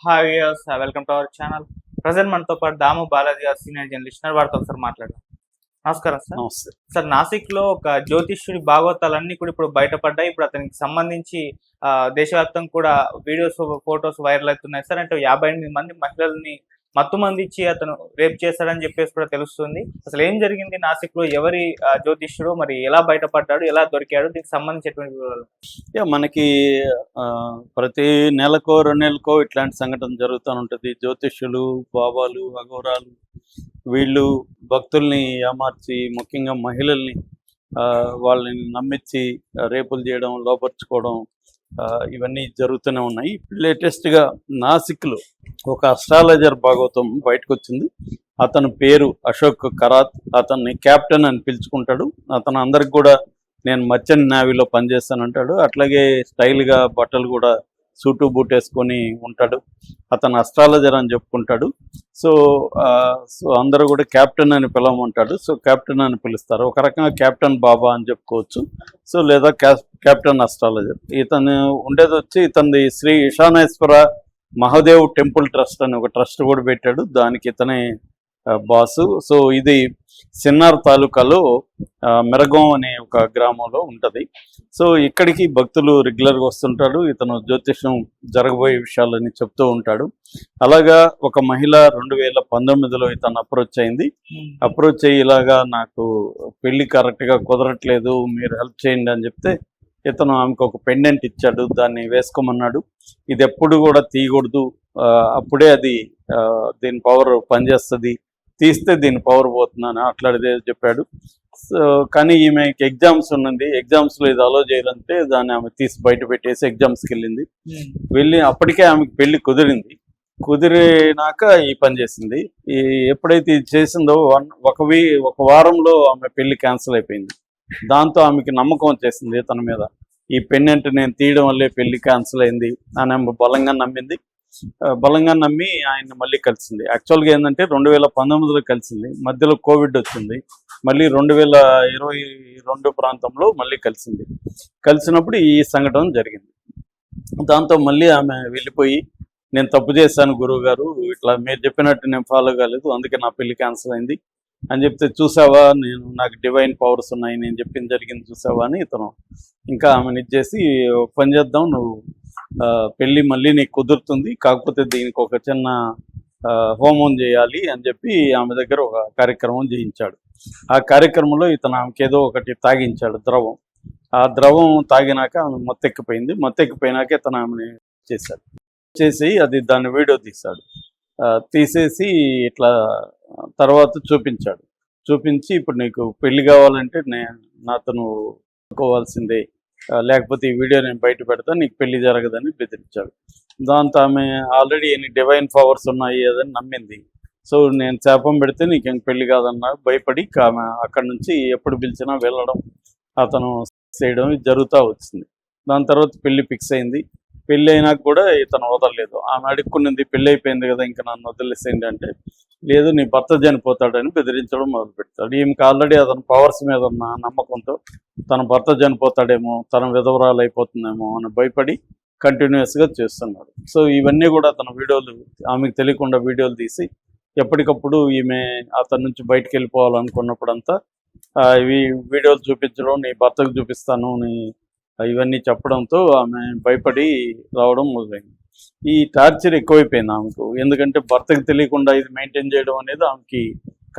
Hi viewers, welcome to our channel. Present మనతో పాటు దాము బాలాజీ గారు సీనియర్ జర్నలిస్ట్ వారితో ఒకసారి మాట్లాడదాం. నమస్కారం సార్. నమస్తే. సార్, నాసిక్‌లో ఒక జ్యోతిష్యుడి భాగవతాలన్నీ కూడా ఇప్పుడు బయటపడ్డాయి. ఇప్పుడు అతనికి సంబంధించి దేశవ్యాప్తంగా కూడా వీడియోస్, ఫోటోస్ వైరల్ అవుతున్నాయి సార్. అంటే 58 మంది మహిళల్ని మత్తుమందిచ్చి అతను రేప్ చేశాడని చెప్పేసి కూడా తెలుస్తుంది. అసలు ఏం జరిగింది నాసిక్‌లో? ఎవరి జ్యోతిష్యుడు? మరి ఎలా బయటపడ్డాడు? ఎలా దొరికాడు? దీనికి సంబంధించినటువంటి వివరాలు. మనకి ప్రతి నెలకో 2 నెలలకో ఇట్లాంటి సంఘటన జరుగుతూ ఉంటుంది. జ్యోతిష్యులు, బాబాలు, అఘోరాలు వీళ్ళు భక్తుల్ని ఏమార్చి, ముఖ్యంగా మహిళల్ని వాళ్ళని నమ్మించి రేపులు చేయడం, లోపరుచుకోవడం ఇవన్నీ జరుగుతూనే ఉన్నాయి. లేటెస్ట్గా నాసిక్లో ఒక అస్ట్రాలజర్ భాగవతం బయటకు వచ్చింది. అతని పేరు అశోక్ కరాత్. అతన్ని క్యాప్టెన్ అని పిలుచుకుంటాడు. అతను అందరికి కూడా నేను మర్చెంట్ నేవీలో పనిచేస్తానంటాడు. అట్లాగే స్టైల్గా బట్టలు కూడా సూటు బూట్ వేసుకొని ఉంటాడు. అతను అస్ట్రాలజర్ అని చెప్పుకుంటాడు. సో అందరూ కూడా క్యాప్టెన్ అని పిలవమంటాడు. సో క్యాప్టెన్ అని పిలుస్తారు. ఒక రకంగా క్యాప్టెన్ బాబా అని చెప్పుకోవచ్చు. సో లేదా క్యాప్టెన్ అస్ట్రాలజర్. ఇతను ఉండేది వచ్చి ఇతనిది శ్రీ ఈశానేశ్వర మహాదేవ్ టెంపుల్ ట్రస్ట్ అని ఒక ట్రస్ట్ కూడా పెట్టాడు. దానికి ఇతనే బాసు. సో ఇది సిన్నార్ తాలూకాలో మెరగం అనే ఒక గ్రామంలో ఉంటుంది. సో ఇక్కడికి భక్తులు రెగ్యులర్గా వస్తుంటాడు. ఇతను జ్యోతిష్యం జరగబోయే విషయాలని చెప్తూ ఉంటాడు. అలాగా ఒక మహిళ 2019లో ఇతను అప్రోచ్ అయింది. అప్రోచ్ అయ్యి ఇలాగా నాకు పెళ్లి కరెక్ట్గా కుదరట్లేదు, మీరు హెల్ప్ చేయండి అని చెప్తే ఇతను ఆమెకు ఒక పెండెంట్ ఇచ్చాడు. దాన్ని వేసుకోమన్నాడు. ఇది ఎప్పుడు కూడా తీయకూడదు, అప్పుడే అది దీని పవర్ పనిచేస్తుంది, తీస్తే దీని పవర్ పోతుందని అట్లాంటిదే చెప్పాడు. సో కానీ ఈమెకి ఎగ్జామ్స్ ఉన్నది. ఎగ్జామ్స్లో ఇది అలో చేయాలంటే దాన్ని ఆమె తీసి బయట పెట్టేసి ఎగ్జామ్స్కి వెళ్ళి అప్పటికే ఆమెకి పెళ్లి కుదిరింది. కుదిరినాక ఈ పని చేసింది. ఎప్పుడైతే ఇది చేసిందో ఒక వారంలో ఆమె పెళ్లి క్యాన్సిల్ అయిపోయింది. దాంతో ఆమెకి నమ్మకం వచ్చేసింది తన మీద. ఈ పెన్నెంట్ నేను తీయడం వల్లే పెళ్లి క్యాన్సిల్ అయింది అని ఆమె బలంగా నమ్మి ఆయన్ని మళ్ళీ కలిసింది. యాక్చువల్గా ఏంటంటే 2019లో కలిసింది. మధ్యలో కోవిడ్ వచ్చింది. మళ్ళీ 2022 ప్రాంతంలో మళ్ళీ కలిసినప్పుడు ఈ సంఘటన జరిగింది. దాంతో మళ్ళీ ఆమె వెళ్ళిపోయి, నేను తప్పు చేశాను గురువు గారు, ఇట్లా మీరు చెప్పినట్టు నేను ఫాలో కాలేదు, అందుకే నా పెళ్లి క్యాన్సిల్ అయింది అని చెప్తే, చూసావా నాకు డివైన్ పవర్స్ ఉన్నాయి, నేను చెప్పింది జరిగింది చూసావా అని ఇతను ఇంకా ఆమెను ఇచ్చేసి, పని చేద్దాం, నువ్వు పెళ్ళి మళ్ళీ నీకు కుదురుతుంది, కాకపోతే దీనికి ఒక చిన్న హోమం చేయాలి అని చెప్పి ఆమె దగ్గర ఒక కార్యక్రమం చేయించాడు. ఆ కార్యక్రమంలో ఇతను ఆమెకి ఏదో ఒకటి తాగించాడు, ద్రవం. ఆ ద్రవం తాగినాక ఆమె మొత్తెక్కిపోయినాక ఇతను ఆమెని చేసి దాన్ని వీడియో తీసేసి ఇట్లా తర్వాత చూపించి ఇప్పుడు నీకు పెళ్లి కావాలంటే నాతో అనుకోవాల్సిందే, లేకపోతే ఈ వీడియో నేను బయట పెడతాను, నీకు పెళ్లి జరగదని బెదిరించాడు. దాంతో ఆమె ఆల్రెడీ ఎన్ని డివైన్ పవర్స్ ఉన్నాయి అదని నమ్మింది. సో నేను శాపం పెడితే నీకేం పెళ్లి కాదన్నా భయపడి ఆమె అక్కడి నుంచి ఎప్పుడు పిలిచినా వెళ్ళడం, అతను చేయడం జరుగుతూ వచ్చింది. దాని తర్వాత పెళ్లి ఫిక్స్ అయింది. పెళ్ళి అయినాక కూడా ఇతను వదలలేదు. ఆమె అడుక్కున్నది, పెళ్ళి అయిపోయింది కదా ఇంకా నన్ను వదిలేసేయండి అంటే, లేదు నీ భర్త చనిపోతాడని బెదిరించడం మొదలుపెడతాడు. ఈమెకి ఆల్రెడీ అతని పవర్స్ మీద ఉన్న నమ్మకంతో తన భర్త చనిపోతాడేమో, తన విధవరాలు అయిపోతుందేమో అని భయపడి కంటిన్యూస్గా చేస్తున్నాడు. సో ఇవన్నీ కూడా తన వీడియోలు, ఆమెకు తెలియకుండా వీడియోలు తీసి ఎప్పటికప్పుడు ఈమె అతని నుంచి బయటకు వెళ్ళిపోవాలనుకున్నప్పుడంతా ఇవి వీడియోలు చూపించడం, నీ భర్తకు చూపిస్తాను ఇవన్నీ చెప్పడంతో ఆమె భయపడి రావడం మొదలైంది. ఈ టార్చర్ ఎక్కువైపోయింది ఆమెకు. ఎందుకంటే భర్తకు తెలియకుండా ఇది మెయింటైన్ చేయడం అనేది ఆమెకి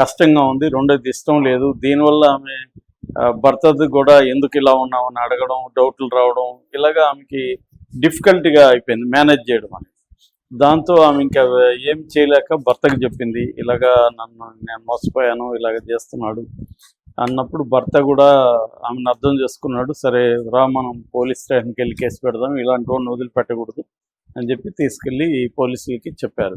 కష్టంగా ఉంది. రెండోది ఇష్టం లేదు. దీనివల్ల ఆమె భర్తది కూడా ఎందుకు ఇలా ఉన్నామని అడగడం, డౌట్లు రావడం, ఇలాగా ఆమెకి డిఫికల్ట్గా అయిపోయింది మేనేజ్ చేయడం అనేది. దాంతో ఆమె ఇంకా ఏం చేయలేక భర్తకు చెప్పింది, ఇలాగా నేను మోసపోయాను, ఇలాగ చేస్తున్నాడు అన్నప్పుడు భర్త కూడా ఆమెను అర్థం చేసుకున్నాడు. సరే రా, మనం పోలీస్ స్టేషన్కి వెళ్ళి కేసు పెడదాం, ఇలాంటి వాడిని వదిలిపెట్టకూడదు అని చెప్పి తీసుకెళ్ళి పోలీసులకి చెప్పారు.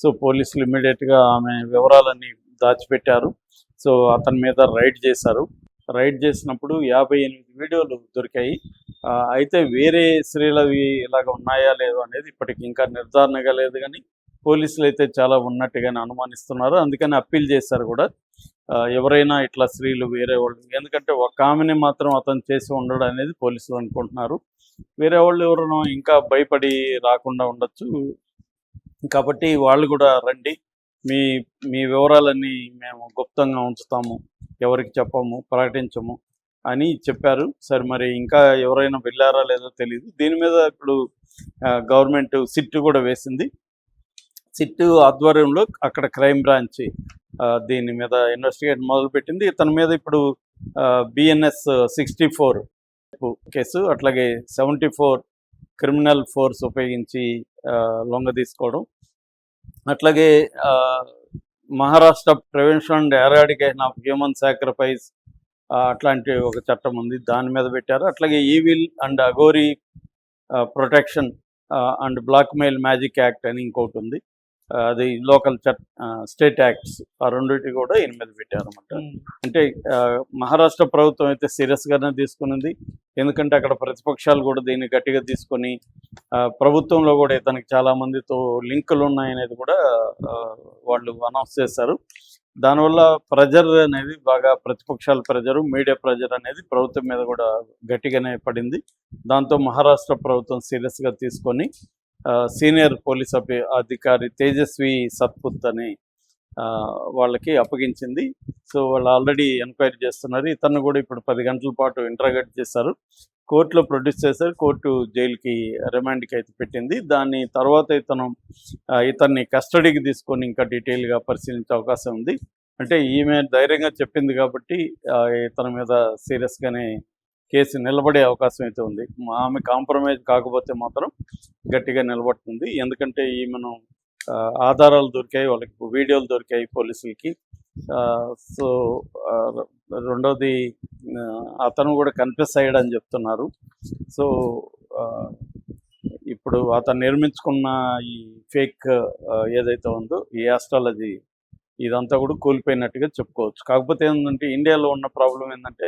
సో పోలీసులు ఇమ్మీడియట్గా ఆమె వివరాలన్నీ దాచిపెట్టారు. సో అతని మీద రైడ్ చేశారు. రైడ్ చేసినప్పుడు 58 వీడియోలు దొరికాయి. అయితే వేరే స్త్రీలవి ఇలాగ ఉన్నాయా లేదో అనేది ఇప్పటికి ఇంకా నిర్ధారణగా లేదు, కానీ పోలీసులు అయితే చాలా ఉన్నట్టుగానే అనుమానిస్తున్నారు. అందుకని అప్పీల్ చేశారు కూడా, ఎవరైనా ఇట్లా స్త్రీలు వేరే వాళ్ళు, ఎందుకంటే ఒక ఆమెని మాత్రం అతను చేసి ఉండడం అనేది పోలీసులు అనుకుంటున్నారు. వేరే వాళ్ళు ఎవరైనా ఇంకా భయపడి రాకుండా ఉండొచ్చు. కాబట్టి వాళ్ళు కూడా రండి, మీ మీ వివరాలన్నీ మేము గుప్తంగా ఉంచుతాము, ఎవరికి చెప్పము, ప్రకటించము అని చెప్పారు. సరే మరి ఇంకా ఎవరైనా వెళ్ళారా లేదో తెలియదు. దీని మీద ఇప్పుడు గవర్నమెంట్ సిట్ కూడా వేసింది. సిట్ ఆధ్వర్యంలో అక్కడ క్రైమ్ బ్రాంచ్ దీని మీద ఇన్వెస్టిగేట్ మొదలుపెట్టింది. ఇతని మీద ఇప్పుడు బిఎన్ఎస్ 64 కేసు, అట్లాగే 74 క్రిమినల్ ఫోర్స్ ఉపయోగించి లొంగ తీసుకోవడం, అట్లాగే Maharashtra prevention and eradication of human sacrifice అట్లాంటి ఒక చట్టం ఉంది, దాని మీద పెట్టారు. అట్లాగే evil and Aghori protection and blackmail magic act అని ఇంకోటి ఉంది, అది లోకల్ స్టేట్ యాక్ట్స్, ఆ రెండింటి కూడా ఈయన మీద పెట్టారు అనమాట. అంటే మహారాష్ట్ర ప్రభుత్వం అయితే సీరియస్గానే తీసుకునింది, ఎందుకంటే అక్కడ ప్రతిపక్షాలు కూడా దీన్ని గట్టిగా తీసుకొని ప్రభుత్వంలో కూడా ఇతనికి చాలా మందితో లింకులు ఉన్నాయనేది కూడా వాళ్ళు అనౌన్స్ చేశారు. దానివల్ల ప్రెజర్ అనేది బాగా, ప్రతిపక్షాల ప్రెజరు, మీడియా ప్రెజర్ అనేది ప్రభుత్వం మీద కూడా గట్టిగానే పడింది. దాంతో మహారాష్ట్ర ప్రభుత్వం సీరియస్గా తీసుకొని సీనియర్ పోలీస్ అధికారి తేజస్వి సత్పుత్ అని వాళ్ళకి అప్పగించింది. సో వాళ్ళు ఆల్రెడీ ఎంక్వైరీ చేస్తున్నారు. ఇతను కూడా ఇప్పుడు 10 గంటల పాటు ఇంటరాగేట్ చేశారు, కోర్టులో ప్రొడ్యూస్ చేశారు. కోర్టు జైలుకి రిమాండ్కి అయితే పెట్టింది. దాని తర్వాత ఇతన్ని కస్టడీకి తీసుకొని ఇంకా డీటెయిల్గా పరిశీలించే అవకాశం ఉంది. అంటే ఈమె ధైర్యంగా చెప్పింది కాబట్టి ఇతని మీద సీరియస్గానే కేసు నిలబడే అవకాశం అయితే ఉంది. ఆమె కాంప్రమైజ్ కాకపోతే మాత్రం గట్టిగా నిలబడుతుంది. ఎందుకంటే ఈమెను ఆధారాలు దొరికాయి, వాళ్ళకి వీడియోలు దొరికాయి పోలీసులకి. సో రెండోది అతను కూడా కన్ఫెస్ అయ్యాడని చెప్తున్నారు. సో ఇప్పుడు అతను నిర్మించుకున్న ఈ ఫేక్ ఏదైతే ఉందో ఈ ఆస్ట్రాలజీ ఇదంతా కూడా కూలిపోయినట్టుగా చెప్పుకోవచ్చు. కాకపోతే ఏంటంటే ఇండియాలో ఉన్న ప్రాబ్లం ఏంటంటే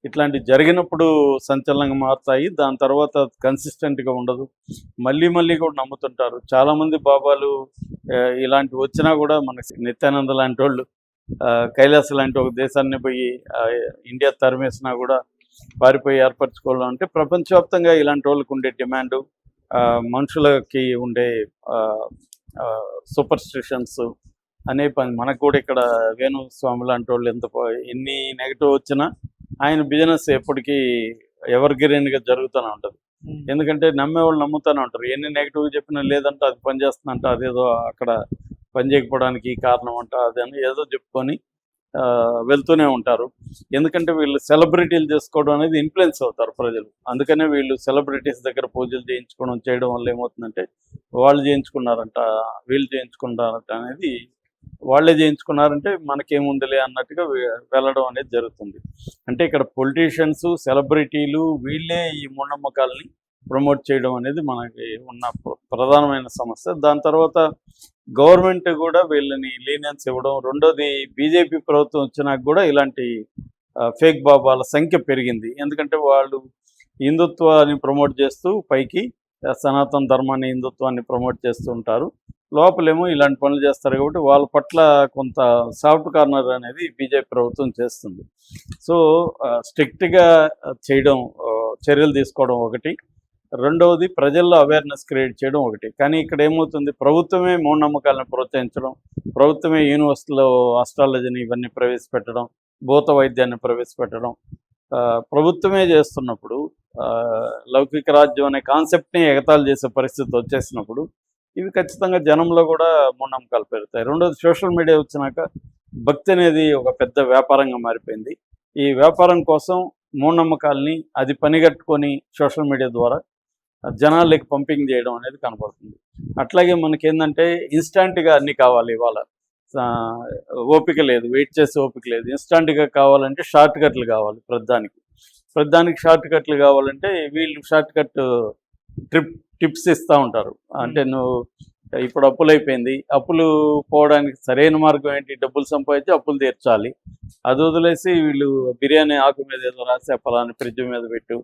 ఇట్లాంటి జరిగినప్పుడు సంచలనంగా మారుతాయి, దాని తర్వాత కన్సిస్టెంట్గా ఉండదు, మళ్ళీ కూడా నమ్ముతుంటారు. చాలామంది బాబాలు ఇలాంటి వచ్చినా కూడా మనకి నిత్యానంద లాంటి వాళ్ళు కైలాస లాంటి ఒక దేశాన్ని పోయి ఇండియా తరిమేసినా కూడా పారిపోయి ఏర్పరచుకోవడం అంటే ప్రపంచవ్యాప్తంగా ఇలాంటి వాళ్ళకి ఉండే డిమాండు, మనుషులకి ఉండే సూపర్ స్టిషన్స్ అనే పని. మనకు కూడా ఇక్కడ వేణుస్వామి లాంటి వాళ్ళు ఎన్ని నెగిటివ్ వచ్చినా ఆయన బిజినెస్ ఎప్పటికీ ఎవర్ గ్రీన్గా జరుగుతూనే ఉంటుంది. ఎందుకంటే నమ్మేవాళ్ళు నమ్ముతూనే ఉంటారు. ఎన్ని నెగిటివ్ చెప్పినా లేదంటే అది పనిచేస్తుందంట, అదేదో అక్కడ పని చేయకపోవడానికి కారణం అంట, అదని ఏదో చెప్పుకొని వెళ్తూనే ఉంటారు. ఎందుకంటే వీళ్ళు సెలబ్రిటీలు చేసుకోవడం అనేది ఇన్ఫ్లుయెన్స్ అవుతారు ప్రజలు. అందుకనే వీళ్ళు సెలబ్రిటీస్ దగ్గర పూజలు చేయడం వల్ల ఏమవుతుందంటే వాళ్ళు చేయించుకున్నారంట, వీళ్ళు చేయించుకున్నారంట అనేది, వాళ్ళే చేయించుకున్నారంటే మనకేముందిలే అన్నట్టుగా వెళ్ళడం అనేది జరుగుతుంది. అంటే ఇక్కడ పొలిటీషియన్స్, సెలబ్రిటీలు వీళ్ళే ఈ మూఢనమ్మకాలని ప్రమోట్ చేయడం అనేది మనకి ఉన్న ప్రధానమైన సమస్య. దాని తర్వాత గవర్నమెంట్ కూడా వీళ్ళని లీనియన్స్ ఇవ్వడం. రెండోది బీజేపీ ప్రభుత్వం వచ్చినాక కూడా ఇలాంటి ఫేక్ బాబాల సంఖ్య పెరిగింది. ఎందుకంటే వాళ్ళు హిందుత్వాన్ని ప్రమోట్ చేస్తూ పైకి సనాతన ధర్మాన్ని, హిందుత్వాన్ని ప్రమోట్ చేస్తూ ఉంటారు, లోపలేమో ఇలాంటి పనులు చేస్తారు. కాబట్టి వాళ్ళ పట్ల కొంత సాఫ్ట్ కార్నర్ అనేది బీజేపీ ప్రభుత్వం చేస్తుంది. సో స్ట్రిక్ట్గా చేయడం, చర్యలు తీసుకోవడం ఒకటి, రెండవది ప్రజల్లో అవేర్నెస్ క్రియేట్ చేయడం ఒకటి. కానీ ఇక్కడ ఏమవుతుంది, ప్రభుత్వమే మూఢనమ్మకాలను ప్రోత్సహించడం, ప్రభుత్వమే యూనివర్సిటీలో ఆస్ట్రాలజీని ఇవన్నీ ప్రవేశపెట్టడం, భూత వైద్యాన్ని ప్రవేశపెట్టడం ప్రభుత్వమే చేస్తున్నప్పుడు, లౌకిక రాజ్యం అనే కాన్సెప్ట్ని ఎగతాళి చేసే పరిస్థితి వచ్చేసినప్పుడు ఇవి ఖచ్చితంగా జనంలో కూడా మూఢనమ్మకాలు పెరుగుతాయి. రెండోది సోషల్ మీడియా వచ్చినాక భక్తి అనేది ఒక పెద్ద వ్యాపారంగా మారిపోయింది. ఈ వ్యాపారం కోసం మూఢనమ్మకాలని అది పనిగట్టుకొని సోషల్ మీడియా ద్వారా జనాలకి పంపింగ్ చేయడం అనేది కనపడుతుంది. అట్లాగే మనకేంటంటే ఇన్స్టాంట్గా అన్నీ కావాలి, ఇవాళ ఓపిక లేదు, వెయిట్ చేసే ఓపిక లేదు. ఇన్స్టాంట్గా కావాలంటే షార్ట్ కట్లు కావాలి, ప్రతిదానికి షార్ట్ కట్లు కావాలంటే వీళ్ళు షార్ట్ కట్ టిప్స్ ఇస్తూ ఉంటారు. అంటే నువ్వు ఇప్పుడు అప్పులు అయిపోయింది, అప్పులు పోవడానికి సరైన మార్గం ఏంటి, డబ్బులు సంపాదించి అప్పులు తీర్చాలి. అది వదిలేసి వీళ్ళు బిర్యానీ ఆకు మీద ఏదో రాసి పలాని ఫ్రిడ్జ్ మీద పెట్టు,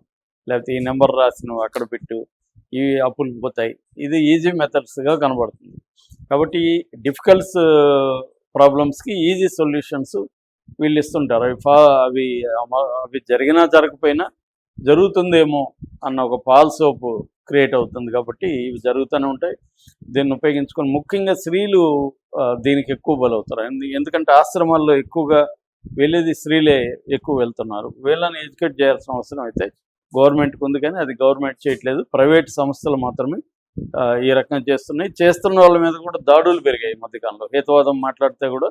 లేకపోతే ఈ నెంబర్ రాసి నువ్వు అక్కడ పెట్టు, ఇవి అప్పులు పోతాయి. ఇది ఈజీ మెథడ్స్గా కనబడుతుంది. కాబట్టి డిఫికల్ట్స్ ప్రాబ్లమ్స్కి ఈజీ సొల్యూషన్స్ వీళ్ళు ఇస్తుంటారు. అవి జరిగినా జరగకపోయినా జరుగుతుందేమో అన్న ఒక ఫాల్స్ హోప్ క్రియేట్ అవుతుంది. కాబట్టి ఇవి జరుగుతూనే ఉంటాయి. దీన్ని ఉపయోగించుకొని ముఖ్యంగా స్త్రీలు దీనికి ఎక్కువ బలవుతారు. ఎందుకంటే ఆశ్రమాల్లో ఎక్కువగా వెళ్ళేది స్త్రీలే ఎక్కువ వెళ్తున్నారు. వీళ్ళని ఎడ్యుకేట్ చేయాల్సిన అవసరం అయితే గవర్నమెంట్కి ఉంది, కానీ అది గవర్నమెంట్ చేయట్లేదు. ప్రైవేట్ సంస్థలు మాత్రమే ఈ రకంగా చేస్తున్నాయి. చేస్తున్న వాళ్ళ మీద కూడా దాడులు పెరిగాయి ఈ మధ్యకాలంలో. హేతువాదం మాట్లాడితే కూడా